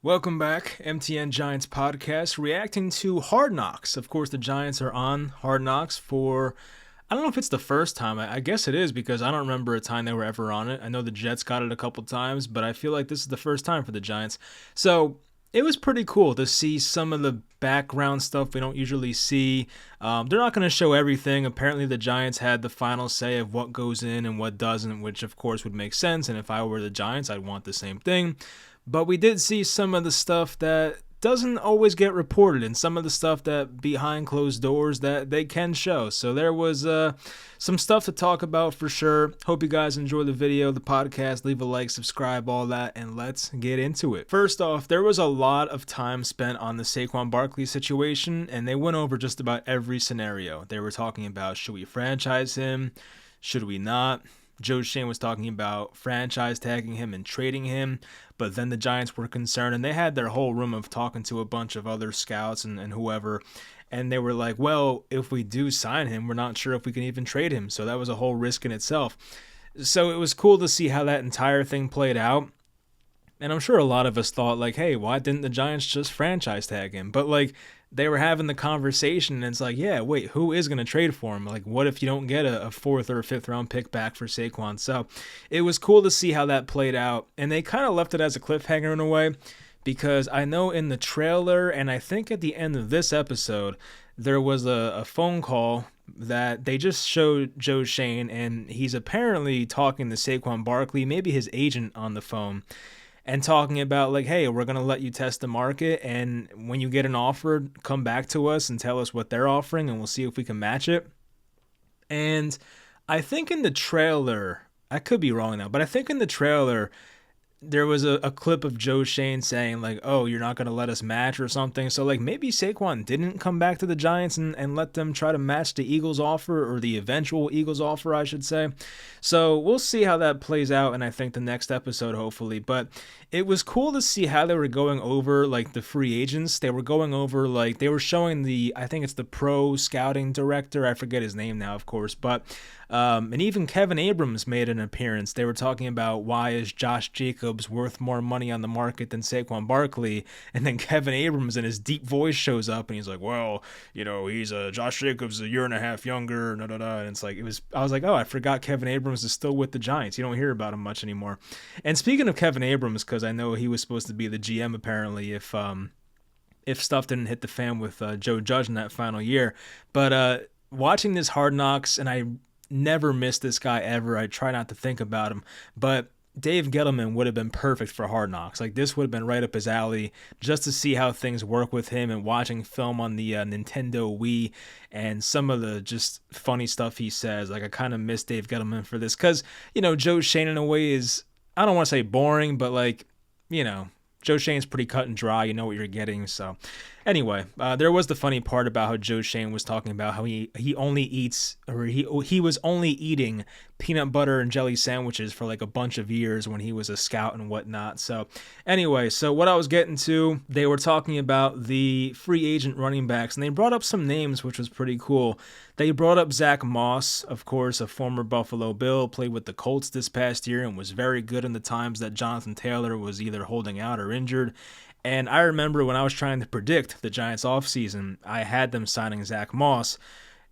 Welcome back, MTN Giants podcast, reacting to Hard Knocks. Of course, the Giants are on Hard Knocks for, I don't know if it's the first time. I guess it is because I don't remember a time they were ever on it. I know the Jets got it a couple times, but I feel like this is the first time for the Giants. So it was pretty cool to see some of the background stuff we don't usually see. They're not going to show everything. Apparently, the Giants had the final say of what goes in and what doesn't, which of course would make sense. And if I were the Giants, I'd want the same thing. But we did see some of the stuff that doesn't always get reported and some of the stuff that behind closed doors that they can show. So there was some stuff to talk about for sure. Hope you guys enjoy the video, the podcast. Leave a like, subscribe, all that, and let's get into it. First off, there was a lot of time spent on the Saquon Barkley situation, and they went over just about every scenario. They were talking about, should we franchise him? Should we not? Joe Schoen was talking about franchise tagging him and trading him, but then the Giants were concerned, and they had their whole room of talking to a bunch of other scouts and whoever, and they were like, well, if we do sign him, we're not sure if we can even trade him, so that was a whole risk in itself. So it was cool to see how that entire thing played out. And I'm sure a lot of us thought, like, hey, why didn't the Giants just franchise tag him? But, like, they were having the conversation, and it's like, yeah, wait, who is going to trade for him? Like, what if you don't get a fourth or a fifth round pick back for Saquon? So it was cool to see how that played out. And they kind of left it as a cliffhanger in a way, because I know in the trailer, and I think at the end of this episode, there was a phone call that they just showed Joe Schoen, and he's apparently talking to Saquon Barkley, maybe his agent, on the phone, and talking about, like, hey, we're going to let you test the market, and when you get an offer, come back to us and tell us what they're offering, and we'll see if we can match it. And I think in the trailer, I could be wrong now, but I think in the trailer, there was a clip of Joe Schoen saying, like, oh, you're not going to let us match or something. So, like, maybe Saquon didn't come back to the Giants and let them try to match the Eagles offer, or the eventual Eagles offer, I should say. So we'll see how that plays out, and I think the next episode, hopefully. But it was cool to see how they were going over, like, the free agents. They were going over, like, they were showing I think it's the pro scouting director. I forget his name now, of course. But and even Kevin Abrams made an appearance. They were talking about, why is Josh Jacobs worth more money on the market than Saquon Barkley? And then Kevin Abrams in his deep voice shows up, and he's like, well, he's Josh Jacobs a year and a half younger, da da da. And it's like, I was like, oh, I forgot Kevin Abrams is still with the Giants. You don't hear about him much anymore. And speaking of Kevin Abrams, because I know he was supposed to be the GM apparently if stuff didn't hit the fan with Joe Judge in that final year. But watching this Hard Knocks, and I never miss this guy ever. I try not to think about him, but Dave Gettleman would have been perfect for Hard Knocks. Like, this would have been right up his alley, just to see how things work with him, and watching film on the Nintendo Wii and some of the just funny stuff he says. Like, I kind of miss Dave Gettleman for this, because, Joe Schoen in a way is, I don't want to say boring, but, like, Joe Schoen's pretty cut and dry. You know what you're getting. So anyway, there was the funny part about how Joe Schoen was talking about how he only eats, or he was only eating peanut butter and jelly sandwiches for like a bunch of years when he was a scout and whatnot. So anyway, so what I was getting to, they were talking about the free agent running backs, and they brought up some names, which was pretty cool. They brought up Zach Moss, of course, a former Buffalo Bill, played with the Colts this past year and was very good in the times that Jonathan Taylor was either holding out or injured. And I remember when I was trying to predict the Giants offseason, I had them signing Zach Moss.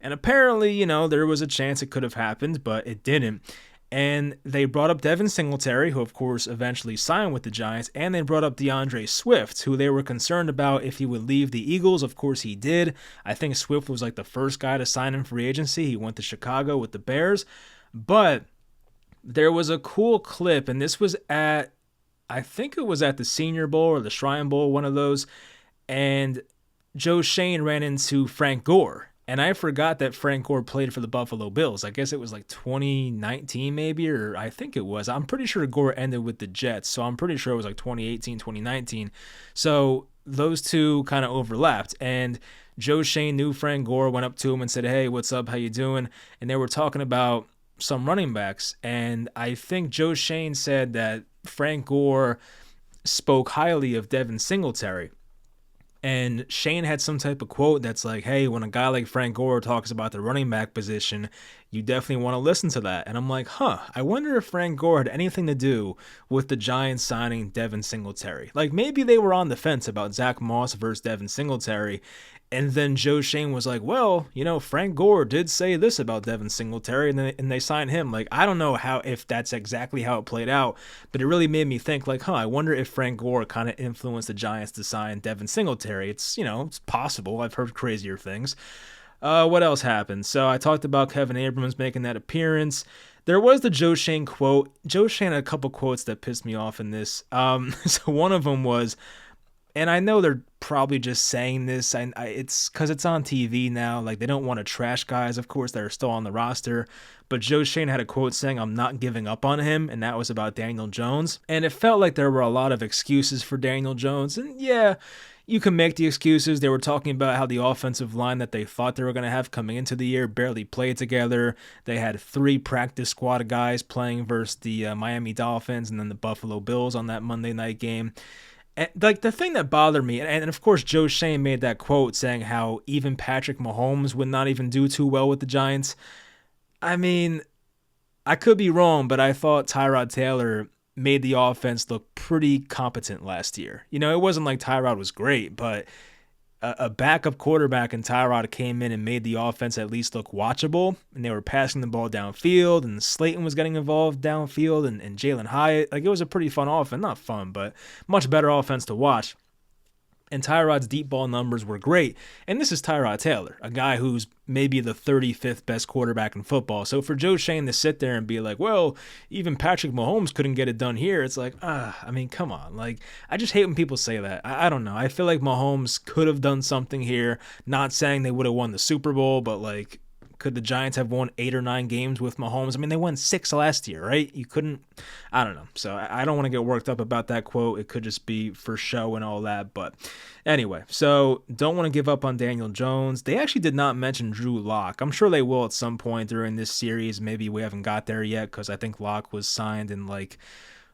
And apparently, there was a chance it could have happened, but it didn't. And they brought up Devin Singletary, who of course eventually signed with the Giants, and they brought up DeAndre Swift, who they were concerned about if he would leave the Eagles. Of course he did. I think Swift was like the first guy to sign in free agency. He went to Chicago with the Bears. But there was a cool clip, and this was I think it was at the Senior Bowl or the Shrine Bowl, one of those, and Joe Schoen ran into Frank Gore. And I forgot that Frank Gore played for the Buffalo Bills. I guess it was like 2019 maybe, or I think it was. I'm pretty sure Gore ended with the Jets, so I'm pretty sure it was like 2018, 2019. So those two kind of overlapped. And Joe Schoen knew Frank Gore, went up to him and said, hey, what's up, how you doing? And they were talking about some running backs. And I think Joe Schoen said that Frank Gore spoke highly of Devin Singletary. And Shane had some type of quote that's like, hey, when a guy like Frank Gore talks about the running back position, you definitely want to listen to that. And I'm like, I wonder if Frank Gore had anything to do with the Giants signing Devin Singletary. Like, maybe they were on the fence about Zach Moss versus Devin Singletary. And then Joe Schoen was like, well, Frank Gore did say this about Devin Singletary, and they signed him. Like, I don't know if that's exactly how it played out, but it really made me think, like, I wonder if Frank Gore kind of influenced the Giants to sign Devin Singletary. It's, it's possible. I've heard crazier things. What else happened? So I talked about Kevin Abrams making that appearance. There was the Joe Schoen quote. Joe Schoen had a couple quotes that pissed me off in this. So one of them was, and I know they're probably just saying this, it's because it's on TV now. Like, they don't want to trash guys, of course, that are still on the roster. But Joe Schoen had a quote saying, "I'm not giving up on him," and that was about Daniel Jones. And it felt like there were a lot of excuses for Daniel Jones. And yeah, you can make the excuses. They were talking about how the offensive line that they thought they were going to have coming into the year barely played together. They had 3 practice squad guys playing versus the Miami Dolphins and then the Buffalo Bills on that Monday night game. And, like, the thing that bothered me, and of course Joe Schoen made that quote saying how even Patrick Mahomes would not even do too well with the Giants. I mean, I could be wrong, but I thought Tyrod Taylor made the offense look pretty competent last year. It wasn't like Tyrod was great, but a backup quarterback in Tyrod came in and made the offense at least look watchable, and they were passing the ball downfield, and Slayton was getting involved downfield, and Jalen Hyatt. Like, it was a pretty fun offense. Not fun, but much better offense to watch. And Tyrod's deep ball numbers were great. And this is Tyrod Taylor, a guy who's maybe the 35th best quarterback in football. So for Joe Schoen to sit there and be like, well, even Patrick Mahomes couldn't get it done here, it's like, I mean, come on. Like, I just hate when people say that. I don't know. I feel like Mahomes could have done something here. Not saying they would have won the Super Bowl, but, like, could the Giants have won 8 or 9 games with Mahomes? I mean, they won 6 last year, right? You couldn't, I don't know. So I don't want to get worked up about that quote. It could just be for show and all that. But anyway, so don't want to give up on Daniel Jones. They actually did not mention Drew Lock. I'm sure they will at some point during this series. Maybe we haven't got there yet because I think Lock was signed in, like,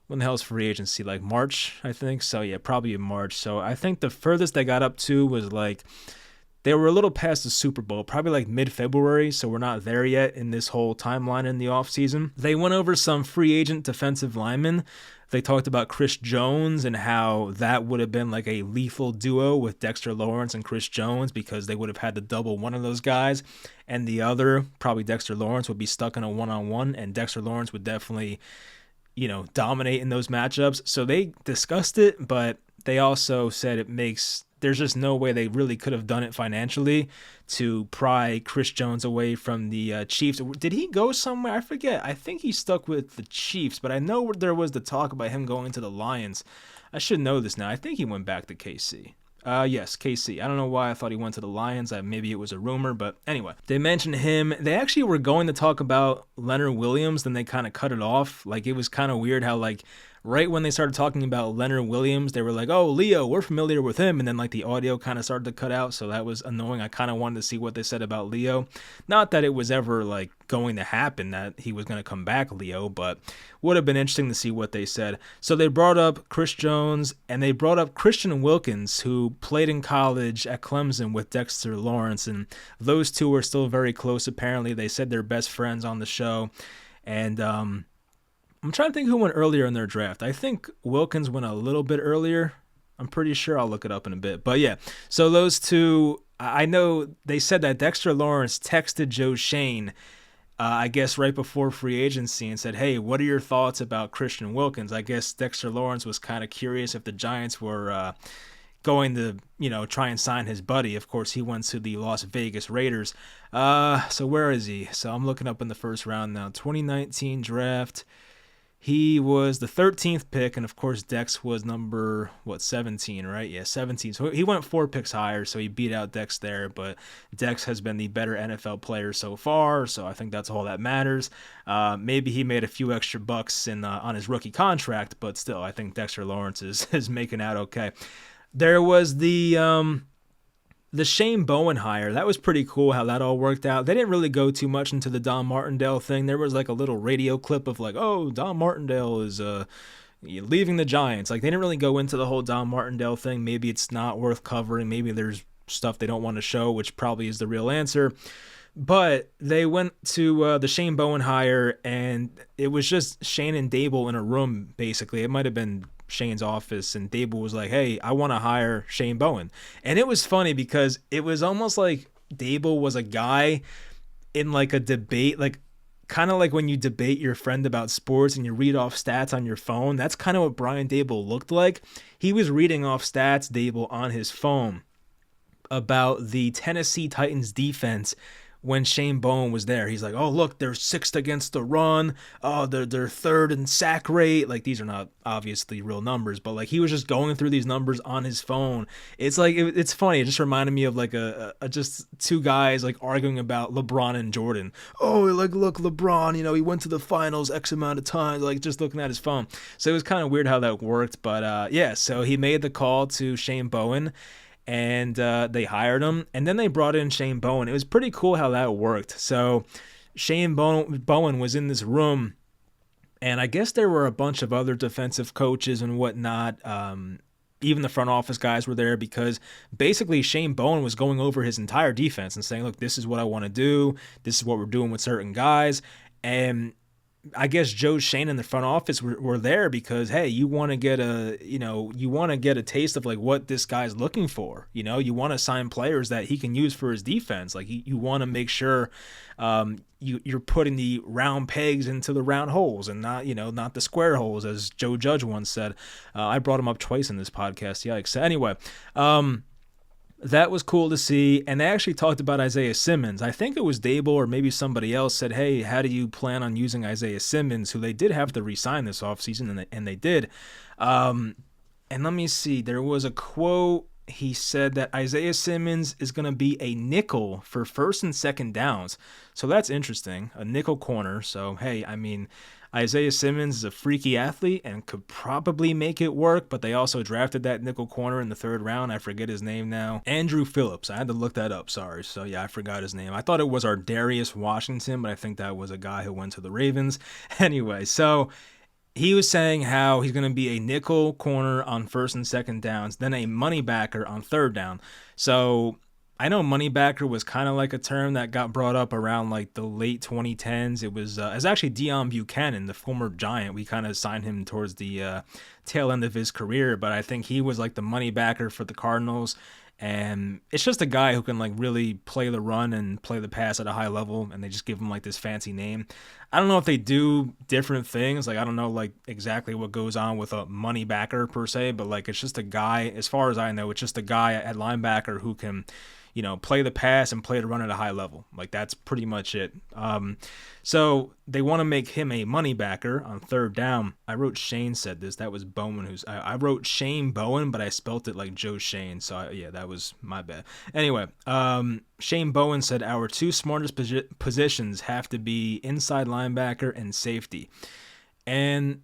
when the hell's free agency? Like March, I think. So yeah, probably in March. So I think the furthest they got up to was like, they were a little past the Super Bowl, probably like mid-February, so we're not there yet in this whole timeline in the offseason. They went over some free agent defensive linemen. They talked about Chris Jones and how that would have been like a lethal duo with Dexter Lawrence and Chris Jones because they would have had to double one of those guys, and the other, probably Dexter Lawrence, would be stuck in a one-on-one, and Dexter Lawrence would definitely, dominate in those matchups. So they discussed it, but they also said there's just no way they really could have done it financially to pry Chris Jones away from the Chiefs. Did he go somewhere? I forget. I think he stuck with the Chiefs, but I know there was the talk about him going to the Lions. I should know this now. I think he went back to KC. Yes, KC. I don't know why I thought he went to the Lions. Maybe it was a rumor, but anyway. They mentioned him. They actually were going to talk about Leonard Williams, then they kind of cut it off. Like, it was kind of weird how, like, right when they started talking about Leonard Williams, they were like, oh, Leo, we're familiar with him. And then, like, the audio kind of started to cut out, so that was annoying. I kind of wanted to see what they said about Leo. Not that it was ever, like, going to happen that he was going to come back, Leo, but would have been interesting to see what they said. So they brought up Chris Jones, and they brought up Christian Wilkins, who played in college at Clemson with Dexter Lawrence, and those two are still very close, apparently. They said they're best friends on the show, and I'm trying to think who went earlier in their draft. I think Wilkins went a little bit earlier. I'm pretty sure. I'll look it up in a bit. But yeah, so those two, I know they said that Dexter Lawrence texted Joe Schoen, I guess right before free agency, and said, hey, what are your thoughts about Christian Wilkins? I guess Dexter Lawrence was kind of curious if the Giants were going to, try and sign his buddy. Of course, he went to the Las Vegas Raiders. So where is he? So I'm looking up in the first round now. 2019 draft. He was the 13th pick, and of course Dex was number, 17, right? Yeah, 17. So he went 4 picks higher, so he beat out Dex there, but Dex has been the better NFL player so far, so I think that's all that matters. Maybe he made a few extra bucks on his rookie contract, but still, I think Dexter Lawrence is making out okay. There was the Shane Bowen hire. That was pretty cool how that all worked out. They didn't really go too much into the Don Martindale thing. There was like a little radio clip of like, oh, Don Martindale is leaving the Giants. Like, they didn't really go into the whole Don Martindale thing. Maybe it's not worth covering. Maybe there's stuff they don't want to show, which probably is the real answer. But they went to the Shane Bowen hire, and it was just Shane and Dable in a room, basically. It might have been Shane's office, and Dable was like, hey, I want to hire Shane Bowen. And it was funny because it was almost like Dable was a guy in like a debate, like kind of like when you debate your friend about sports and you read off stats on your phone. That's kind of what Brian Dable looked like. He was reading off stats, Dable, on his phone about the Tennessee Titans defense when Shane Bowen was there. He's like, oh, look, they're sixth against the run. Oh, they're third in sack rate. Like, these are not obviously real numbers, but like he was just going through these numbers on his phone. It's like, it's funny. It just reminded me of like a just two guys like arguing about LeBron and Jordan. Oh, like, look, LeBron, he went to the finals X amount of times, like just looking at his phone. So it was kind of weird how that worked. But yeah, so he made the call to Shane Bowen, and they hired him, and then they brought in Shane Bowen. It was pretty cool how that worked. So Shane Bowen was in this room, and I guess there were a bunch of other defensive coaches and whatnot. Even the front office guys were there, because basically Shane Bowen was going over his entire defense and saying, look, this is what I want to do. This is what we're doing with certain guys. And I guess Joe Shane in the front office were there because, hey, you want to get a taste of like what this guy's looking for. You want to sign players that he can use for his defense. Like you want to make sure you're putting the round pegs into the round holes and not the square holes, as Joe Judge once said. I brought him up twice in this podcast. Yikes. Anyway, that was cool to see. And they actually talked about Isaiah Simmons. I think it was Dable or maybe somebody else said, hey, how do you plan on using Isaiah Simmons, who they did have to re-sign this offseason, and they did. And let me see. There was a quote. He said that Isaiah Simmons is going to be a nickel for first and second downs. So that's interesting. A nickel corner. So, hey, I mean, Isaiah Simmons is a freaky athlete and could probably make it work, but they also drafted that nickel corner in the third round. I forget his name now. Andrew Phillips. I had to look that up. Sorry. So, yeah, I forgot his name. I thought it was our Darius Washington, but I think that was a guy who went to the Ravens. Anyway, so he was saying how he's going to be a nickel corner on first and second downs, then a money backer on third down. So I know money backer was kind of like a term that got brought up around like the late 2010s. It was actually Deion Buchanan, the former Giant. We kind of signed him towards the tail end of his career, but I think he was like the money backer for the Cardinals. And it's just a guy who can like really play the run and play the pass at a high level, and they just give him like this fancy name. I don't know if they do different things. Like, I don't know like exactly what goes on with a money backer per se, but like it's just a guy, as far as I know, it's just a guy at linebacker who can, play the pass and play the run at a high level. Like, that's pretty much it. So they want to make him a money backer on third down. I wrote Shane said this. That was Bowen. I wrote Shane Bowen, but I spelt it like Joe Shane. So yeah, that was my bad. Anyway, Shane Bowen said our two smartest positions have to be inside linebacker and safety. And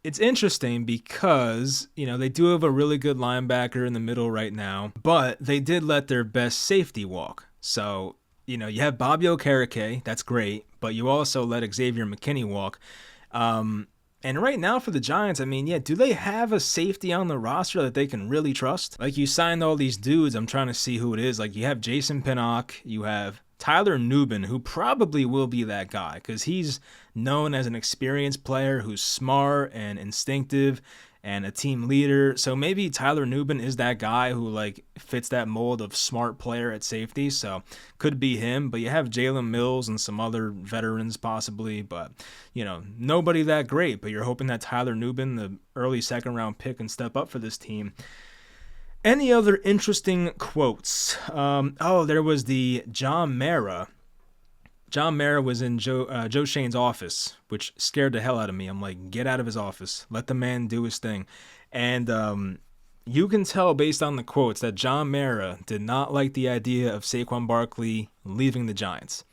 it's interesting because, they do have a really good linebacker in the middle right now, but they did let their best safety walk. So, you have Bobby Okereke, that's great, but you also let Xavier McKinney walk. And right now for the Giants, do they have a safety on the roster that they can really trust? Like, you signed all these dudes, I'm trying to see who it is. Like, you have Jason Pinnock, you have Tyler Nubin, who probably will be that guy because he's known as an experienced player who's smart and instinctive and a team leader. So maybe Tyler Nubin is that guy who like fits that mold of smart player at safety. So could be him, but you have Jalen Mills and some other veterans possibly, but nobody that great, but you're hoping that Tyler Nubin, the early second round pick, can step up for this team. Any other interesting quotes? There was the John Mera. John Mera was in Joe Shane's office, which scared the hell out of me. I'm like, get out of his office. Let the man do his thing. And you can tell based on the quotes that John Mera did not like the idea of Saquon Barkley leaving the Giants.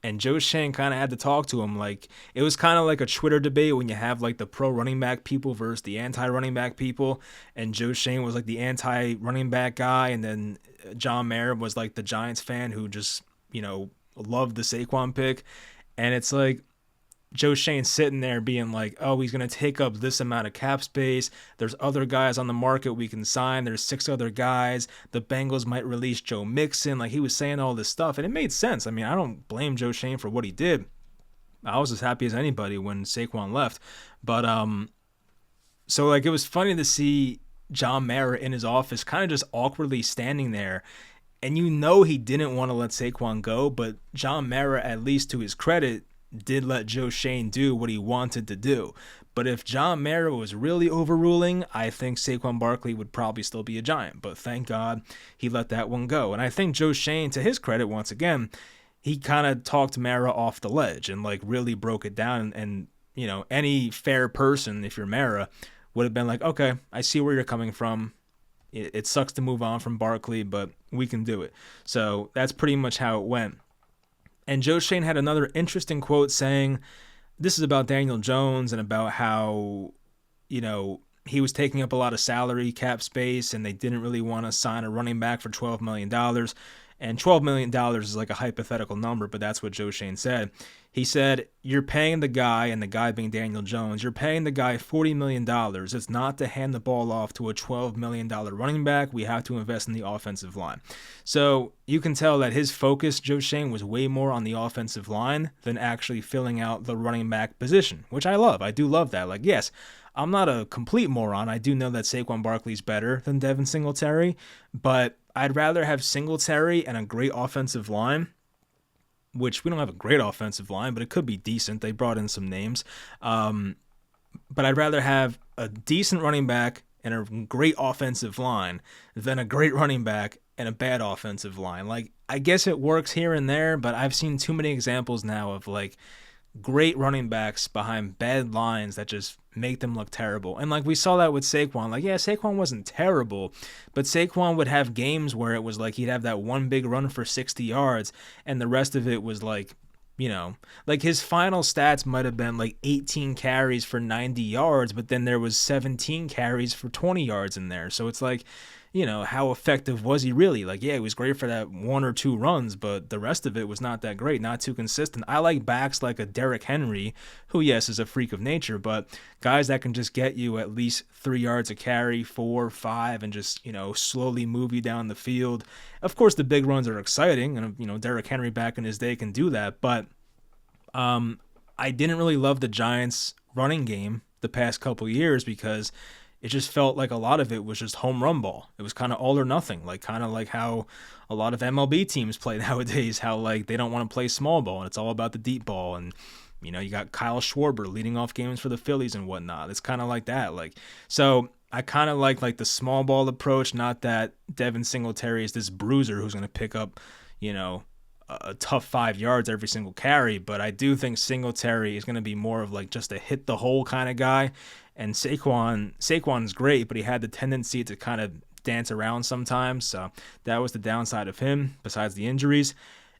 And Joe Shane kind of had to talk to him. Like, it was kind of like a Twitter debate when you have like the pro running back people versus the anti running back people. And Joe Shane was like the anti running back guy. And then John Mara was like the Giants fan who just, loved the Saquon pick. And it's like, Joe Shane's sitting there being like, oh, he's going to take up this amount of cap space. There's other guys on the market we can sign. There's 6 other guys. The Bengals might release Joe Mixon. Like, he was saying all this stuff, and it made sense. I mean, I don't blame Joe Shane for what he did. I was as happy as anybody when Saquon left. But, so, like, it was funny to see John Mara in his office kind of just awkwardly standing there. And you know he didn't want to let Saquon go, but John Mara, at least to his credit, did let Joe Shane do what he wanted to do. But if John Mara was really overruling, I think Saquon Barkley would probably still be a Giant. But thank God he let that one go. And I think Joe Shane, to his credit, once again, he kind of talked Mara off the ledge and like really broke it down. And you know, any fair person, if you're Mara, would have been like, okay, I see where you're coming from. It sucks to move on from Barkley, but we can do it. So that's pretty much how it went. And Joe Shane had another interesting quote saying, this is about Daniel Jones and about how, you know, he was taking up a lot of salary cap space and they didn't really want to sign a running back for $12 million. And $12 million is like a hypothetical number, but that's what Joe Shane said. He said, you're paying the guy, and the guy being Daniel Jones, you're paying the guy $40 million. It's not to hand the ball off to a $12 million running back. We have to invest in the offensive line. So you can tell that his focus, Joe Shane, was way more on the offensive line than actually filling out the running back position, which I love. I do love that. Like, yes, I'm not a complete moron. I do know that Saquon Barkley's better than Devin Singletary, but I'd rather have Singletary and a great offensive line, which we don't have a great offensive line, but it could be decent. They brought in some names. But I'd rather have a decent running back and a great offensive line than a great running back and a bad offensive line. Like, I guess it works here and there, but I've seen too many examples now of like great running backs behind bad lines that just make them look terrible. And like we saw that with Saquon. Like, yeah, Saquon wasn't terrible, but Saquon would have games where it was like he'd have that one big run for 60 yards and the rest of it was like, you know, like his final stats might have been like 18 carries for 90 yards, but then there was 17 carries for 20 yards in there. So it's like, you know, how effective was he really? Like, yeah, he was great for that 1 or 2 runs, but the rest of it was not that great, not too consistent. I like backs like a Derrick Henry, who, yes, is a freak of nature, but guys that can just get you at least 3 yards a carry, 4, 5, and just, you know, slowly move you down the field. Of course, the big runs are exciting, and, you know, Derrick Henry back in his day can do that, but I didn't really love the Giants' running game the past couple years because it just felt like a lot of it was just home run ball. It was kind of all or nothing, like kind of like how a lot of MLB teams play nowadays, how like they don't want to play small ball and it's all about the deep ball. And, you know, you got Kyle Schwarber leading off games for the Phillies and whatnot. It's kind of like that. Like, so I kind of like the small ball approach, not that Devin Singletary is this bruiser who's going to pick up, you know, a tough 5 yards every single carry, but I do think Singletary is going to be more of like just a hit the hole kind of guy. And Saquon's great, but he had the tendency to kind of dance around sometimes. So that was the downside of him, besides the injuries.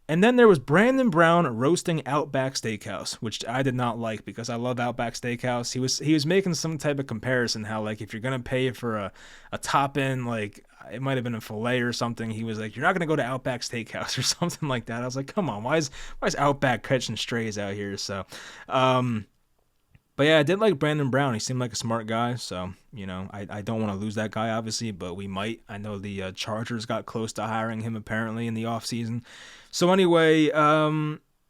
And then there was Brandon Brown roasting Outback Steakhouse, which I did not like because I love Outback Steakhouse. He was making some type of comparison how like if you're gonna pay for a top end, like it might have been a filet or something, he was like, you're not gonna go to Outback Steakhouse or something like that. I was like, come on, why is Outback catching strays out here? So but yeah, I did like Brandon Brown. He seemed like a smart guy. So, you know, I don't want to lose that guy, obviously, but we might. I know the Chargers got close to hiring him, apparently, in the offseason. So anyway,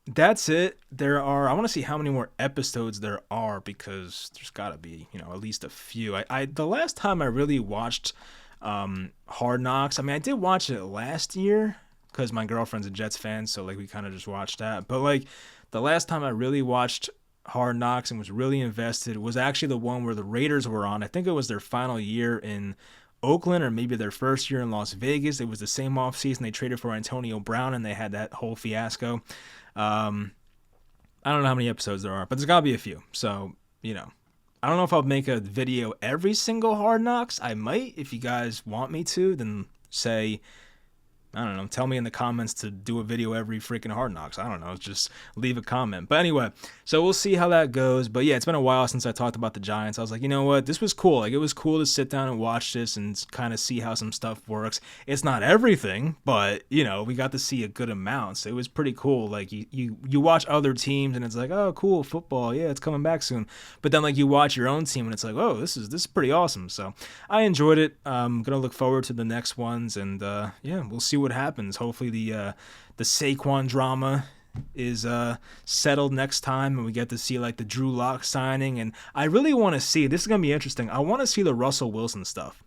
that's it. I want to see how many more episodes there are because there's got to be, you know, at least a few. The last time I really watched Hard Knocks, I mean, I did watch it last year because my girlfriend's a Jets fan, so, like, we kind of just watched that. But, like, the last time I really watched Hard Knocks and was really invested was actually the one where the Raiders were on. I think it was their final year in Oakland or maybe their first year in Las Vegas. It was the same offseason they traded for Antonio Brown and they had that whole fiasco. I don't know how many episodes there are, but there's got to be a few. So, you know, I don't know if I'll make a video every single Hard Knocks. I might. If you guys want me to, then say I don't know. Tell me in the comments to do a video every freaking Hard Knocks. I don't know. Just leave a comment. But anyway, so we'll see how that goes. But yeah, it's been a while since I talked about the Giants. I was like, you know what? This was cool. Like, it was cool to sit down and watch this and kind of see how some stuff works. It's not everything, but you know, we got to see a good amount. So it was pretty cool. Like you watch other teams and it's like, oh, cool, football. Yeah, it's coming back soon. But then like you watch your own team and it's like, oh, this is pretty awesome. So I enjoyed it. I'm gonna look forward to the next ones, and yeah, we'll see what happens. Hopefully the Saquon drama is settled next time, and we get to see like the Drew Lock signing. And I really want to see, this is gonna be interesting, I want to see the Russell Wilson stuff,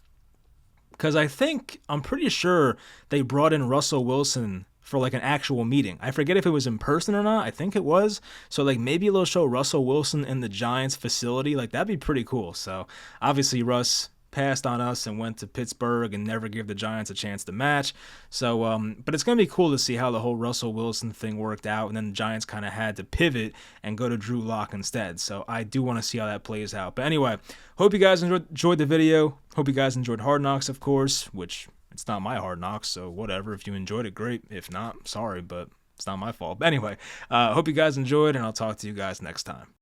because I'm pretty sure they brought in Russell Wilson for like an actual meeting. I forget if it was in person or not. I think it was. So like maybe they'll show Russell Wilson in the Giants facility. Like that'd be pretty cool. So obviously Russ passed on us and went to Pittsburgh and never gave the Giants a chance to match. So, but it's going to be cool to see how the whole Russell Wilson thing worked out. And then the Giants kind of had to pivot and go to Drew Lock instead. So I do want to see how that plays out. But anyway, hope you guys enjoyed the video. Hope you guys enjoyed Hard Knocks, of course, which it's not my Hard Knocks. So whatever. If you enjoyed it, great. If not, sorry, but it's not my fault. But anyway, hope you guys enjoyed, and I'll talk to you guys next time.